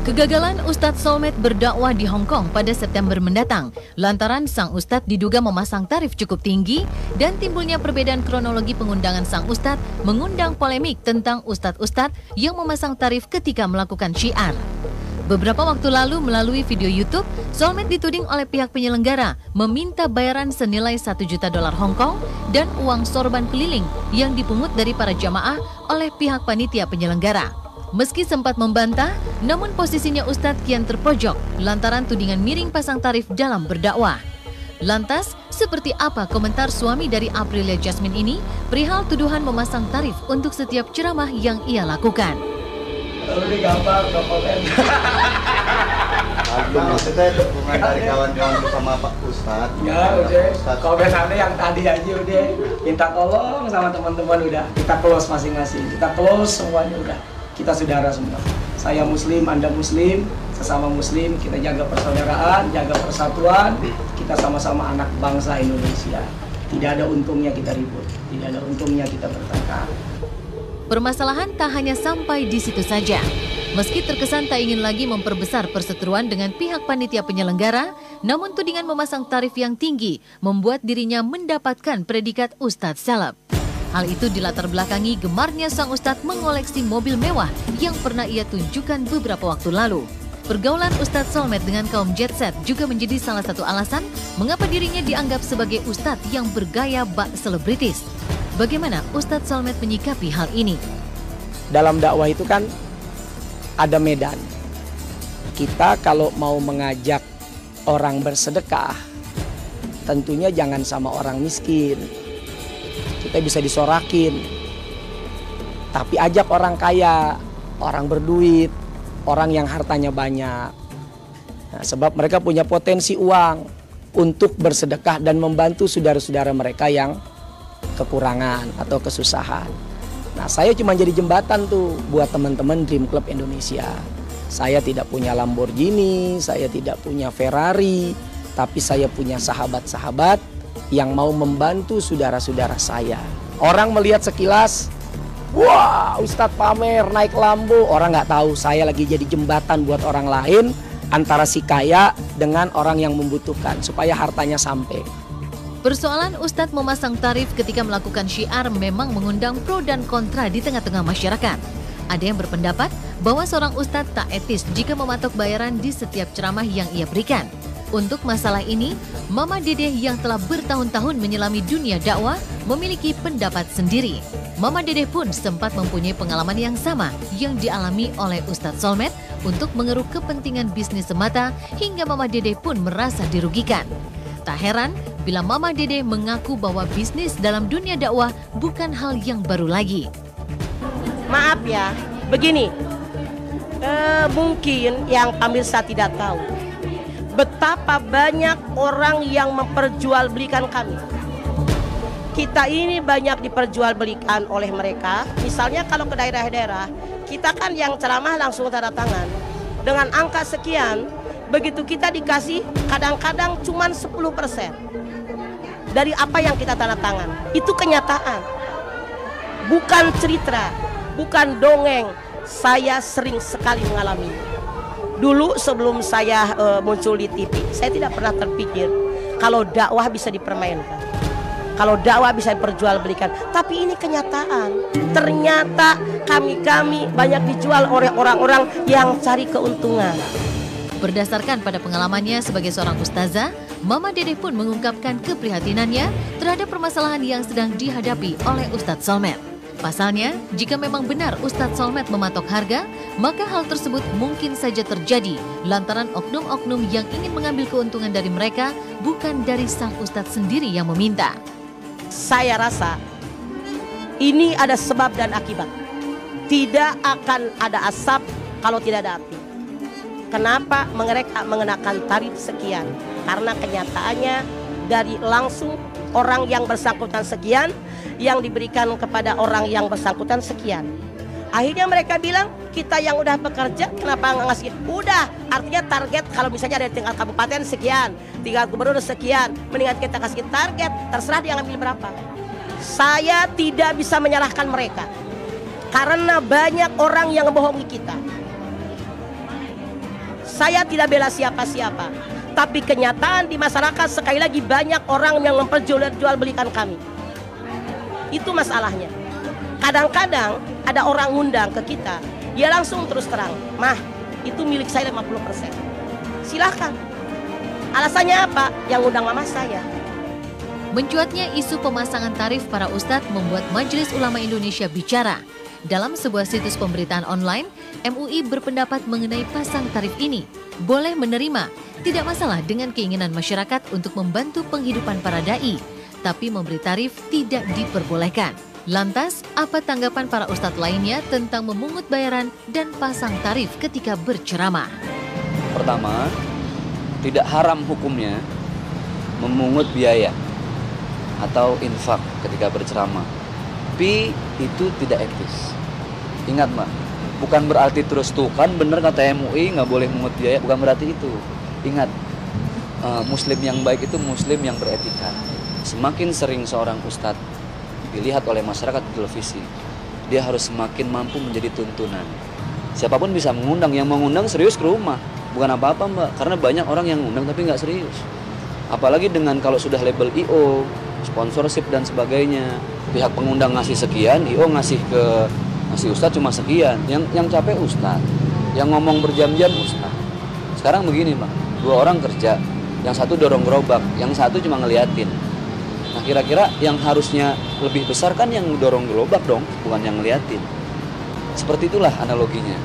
Kegagalan Ustadz Solmed berdakwah di Hong Kong pada September mendatang lantaran sang Ustadz diduga memasang tarif cukup tinggi dan timbulnya perbedaan kronologi pengundangan sang Ustadz mengundang polemik tentang Ustadz-Ustadz yang memasang tarif ketika melakukan syiar. Beberapa waktu lalu melalui video YouTube, Solmed dituding oleh pihak penyelenggara meminta bayaran senilai $1 juta Hong Kong dan uang sorban keliling yang dipungut dari para jamaah oleh pihak panitia penyelenggara. Meski sempat membantah, namun posisinya Ustadz kian terpojok lantaran tudingan miring pasang tarif dalam berdakwah. Lantas, seperti apa komentar suami dari Aprilia Jasmine ini perihal tuduhan memasang tarif untuk setiap ceramah yang ia lakukan? Lebih gampang, kompeten. Maksudnya dukungan dari kawan-kawan sama Pak Ustadz. Ya udah, kalau biasanya yang tadi aja udah minta tolong sama teman-teman udah. Kita close masing-masing, kita close semuanya udah. Kita saudara semua. Saya Muslim, Anda Muslim, sesama Muslim, kita jaga persaudaraan, jaga persatuan. Kita sama-sama anak bangsa Indonesia. Tidak ada untungnya kita ribut, tidak ada untungnya kita bertengkar. Permasalahan tak hanya sampai di situ saja. Meski terkesan tak ingin lagi memperbesar perseteruan dengan pihak panitia penyelenggara, namun tudingan memasang tarif yang tinggi membuat dirinya mendapatkan predikat Ustadz Seleb. Hal itu dilatar belakangi gemarnya sang Ustadz mengoleksi mobil mewah yang pernah ia tunjukkan beberapa waktu lalu. Pergaulan Ustadz Solmed dengan kaum jet set juga menjadi salah satu alasan mengapa dirinya dianggap sebagai Ustadz yang bergaya bak selebritis. Bagaimana Ustadz Solmed menyikapi hal ini? Dalam dakwah itu kan ada medan. Kita kalau mau mengajak orang bersedekah, tentunya jangan sama orang miskin. Kita bisa disorakin. Tapi ajak orang kaya, orang berduit, orang yang hartanya banyak. Nah, sebab mereka punya potensi uang untuk bersedekah dan membantu saudara-saudara mereka yang kekurangan atau kesusahan. Nah, saya cuma jadi jembatan tuh buat teman-teman Dream Club Indonesia. Saya tidak punya Lamborghini, saya tidak punya Ferrari, tapi saya punya sahabat-sahabat yang mau membantu saudara-saudara saya. Orang melihat sekilas, wah Ustadz pamer naik Lambo. Orang nggak tahu saya lagi jadi jembatan buat orang lain antara si kaya dengan orang yang membutuhkan supaya hartanya sampai. Persoalan Ustadz memasang tarif ketika melakukan syiar memang mengundang pro dan kontra di tengah-tengah masyarakat. Ada yang berpendapat bahwa seorang Ustadz tak etis jika mematok bayaran di setiap ceramah yang ia berikan. Untuk masalah ini, Mama Dedeh yang telah bertahun-tahun menyelami dunia dakwah memiliki pendapat sendiri. Mama Dedeh pun sempat mempunyai pengalaman yang sama yang dialami oleh Ustadz Solmed untuk mengeruk kepentingan bisnis semata hingga Mama Dedeh pun merasa dirugikan. Tak heran bila Mama Dedeh mengaku bahwa bisnis dalam dunia dakwah bukan hal yang baru lagi. Maaf ya, begini, mungkin yang pemirsa tidak tahu betapa banyak orang yang memperjualbelikan kami. Kita ini banyak diperjualbelikan oleh mereka. Misalnya kalau ke daerah-daerah, kita kan yang ceramah langsung tanda tangan dengan angka sekian. Begitu kita dikasih, kadang-kadang cuma 10% dari apa yang kita tanda tangan. Itu kenyataan, bukan cerita, bukan dongeng. Saya sering sekali mengalami. Dulu sebelum saya muncul di TV, saya tidak pernah terpikir kalau dakwah bisa dipermainkan, kalau dakwah bisa diperjualbelikan. Tapi ini kenyataan. Ternyata kami banyak dijual oleh orang-orang yang cari keuntungan. Berdasarkan pada pengalamannya sebagai seorang ustazah, Mama Dedeh pun mengungkapkan keprihatinannya terhadap permasalahan yang sedang dihadapi oleh Ustadz Solmed. Pasalnya, jika memang benar Ustadz Solmed mematok harga, maka hal tersebut mungkin saja terjadi lantaran oknum-oknum yang ingin mengambil keuntungan dari mereka bukan dari sang Ustadz sendiri yang meminta. Saya rasa ini ada sebab dan akibat. Tidak akan ada asap kalau tidak ada api. Kenapa mereka mengenakan tarif sekian? Karena kenyataannya dari langsung orang yang bersangkutan sekian, yang diberikan kepada orang yang bersangkutan sekian. Akhirnya mereka bilang, kita yang udah bekerja kenapa nggak ngasih? Udah, artinya target kalau misalnya ada tingkat kabupaten sekian, tingkat gubernur sekian, mendingan kita kasih target, terserah dia ngambil berapa. Saya tidak bisa menyalahkan mereka, karena banyak orang yang membohongi kita. Saya tidak bela siapa-siapa, tapi kenyataan di masyarakat sekali lagi banyak orang yang memperjualbelikan kami. Itu masalahnya. Kadang-kadang ada orang ngundang ke kita, dia langsung terus terang, "Mah, itu milik saya 50%. Silahkan." Alasannya apa? Yang ngundang mama saya. Mencuatnya isu pemasangan tarif para ustadz membuat Majelis Ulama Indonesia bicara. Dalam sebuah situs pemberitaan online, MUI berpendapat mengenai pasang tarif ini. Boleh menerima, tidak masalah dengan keinginan masyarakat untuk membantu penghidupan para da'i, tapi memberi tarif tidak diperbolehkan. Lantas, apa tanggapan para ustadz lainnya tentang memungut bayaran dan pasang tarif ketika berceramah? Pertama, tidak haram hukumnya memungut biaya atau infak ketika berceramah. Tapi itu tidak etis. Ingat Mbak, bukan berarti terus tuh kan bener kata MUI nggak boleh memungut biaya, bukan berarti itu. Ingat, muslim yang baik itu muslim yang beretika. Semakin sering seorang ustadz dilihat oleh masyarakat di televisi, dia harus semakin mampu menjadi tuntunan. Siapapun bisa mengundang, yang mengundang serius ke rumah, bukan apa-apa Mbak, karena banyak orang yang ngundang tapi nggak serius. Apalagi dengan kalau sudah label IO, sponsorship dan sebagainya, pihak pengundang ngasih sekian, IO ngasih ustadz cuma sekian. Yang capek ustadz, yang ngomong berjam-jam ustadz. Sekarang begini Bang, 2 orang kerja, yang satu dorong gerobak, yang satu cuma ngeliatin. Nah kira-kira yang harusnya lebih besar kan yang dorong gerobak dong, bukan yang ngeliatin. Seperti itulah analoginya.